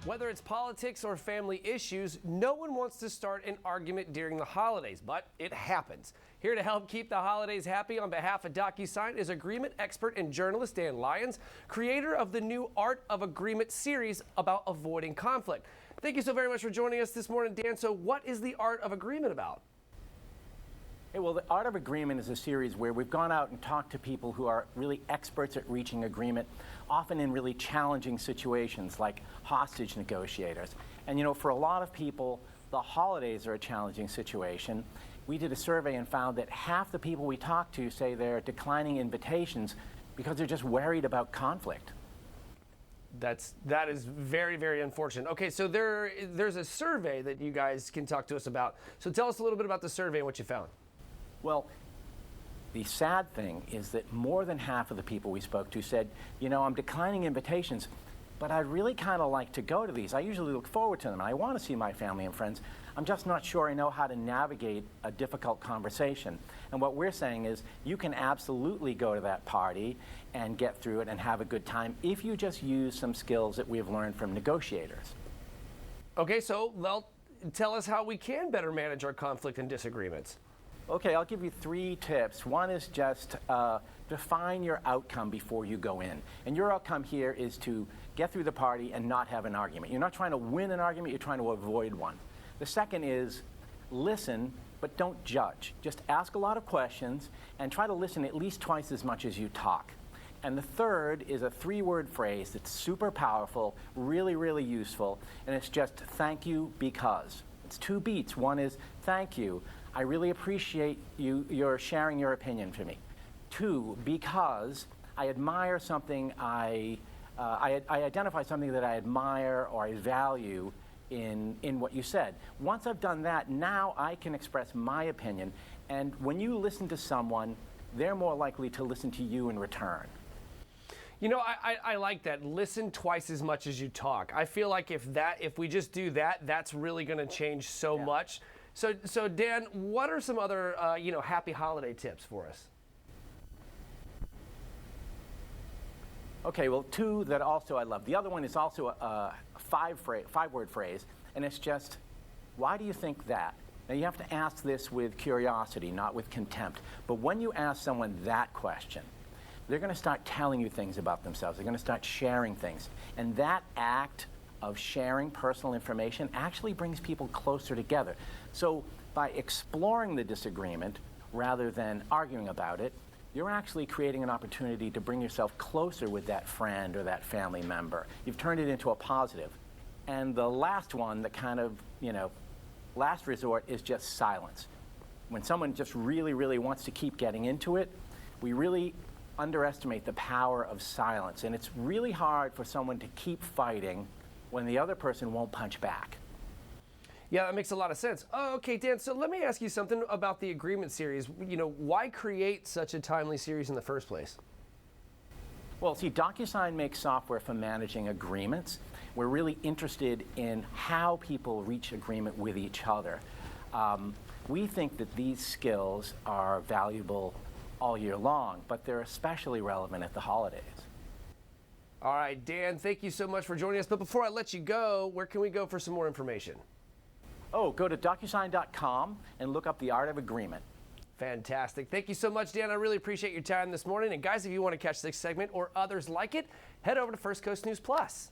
Whether it's politics or family issues, no one wants to start an argument during the holidays, but it happens. Here to help keep the holidays happy on behalf of DocuSign is agreement expert and journalist Dan Lyons, creator of the new Art of Agreement series about avoiding conflict. Thank you so very much for joining us this morning, Dan. So what is the Art of Agreement about? Hey, well, the Art of Agreement is a series where we've gone out and talked to people who are really experts at reaching agreement, often in really challenging situations like hostage negotiators. And you know, for a lot of people, the holidays are a challenging situation. We did a survey and found that half the people we talked to say they're declining invitations because they're just worried about conflict. That is very, very unfortunate. Okay, so there's a survey that you guys can talk to us about. So tell us a little bit about the survey and what you found. Well, the sad thing is that more than half of the people we spoke to said, you know, I'm declining invitations, but I'd really kind of like to go to these. I usually look forward to them, and I want to see my family and friends. I'm just not sure I know how to navigate a difficult conversation. And what we're saying is you can absolutely go to that party and get through it and have a good time if you just use some skills that we've learned from negotiators. Okay, so tell us how we can better manage our conflict and disagreements. Okay, I'll give you 3 tips. One is just define your outcome before you go in. And your outcome here is to get through the party and not have an argument. You're not trying to win an argument, you're trying to avoid one. The second is listen, but don't judge. Just ask a lot of questions and try to listen at least twice as much as you talk. And the third is a 3-word phrase that's super powerful, really, really useful, and it's just thank you because. It's 2 beats. One is thank you. I really appreciate you're sharing your opinion to me. 2, because I admire something, I identify something that I admire or I value in what you said. Once I've done that, now I can express my opinion. And when you listen to someone, they're more likely to listen to you in return. You know, I like that. Listen twice as much as you talk. I feel like if we just do that, that's really going to change so much. So Dan, what are some other happy holiday tips for us? Okay, well, 2 that also I love. The other one is also a 5-word phrase, and it's just, why do you think that? Now you have to ask this with curiosity, not with contempt. But when you ask someone that question, they're going to start telling you things about themselves. They're going to start sharing things. And that act of sharing personal information actually brings people closer together. So by exploring the disagreement rather than arguing about it, you're actually creating an opportunity to bring yourself closer with that friend or that family member. You've turned it into a positive. And the last one, the kind of, last resort is just silence. When someone just really, really wants to keep getting into it, we really underestimate the power of silence. And it's really hard for someone to keep fighting when the other person won't punch back. Yeah, that makes a lot of sense. Oh, okay, Dan, so let me ask you something about the Agreement series. Why create such a timely series in the first place? Well, see, DocuSign makes software for managing agreements. We're really interested in how people reach agreement with each other. We think that these skills are valuable all year long, but they're especially relevant at the holidays. All right, Dan, thank you so much for joining us. But before I let you go, where can we go for some more information? Oh, go to DocuSign.com and look up the Art of Agreement. Fantastic. Thank you so much, Dan. I really appreciate your time this morning. And guys, if you want to catch this segment or others like it, head over to First Coast News Plus.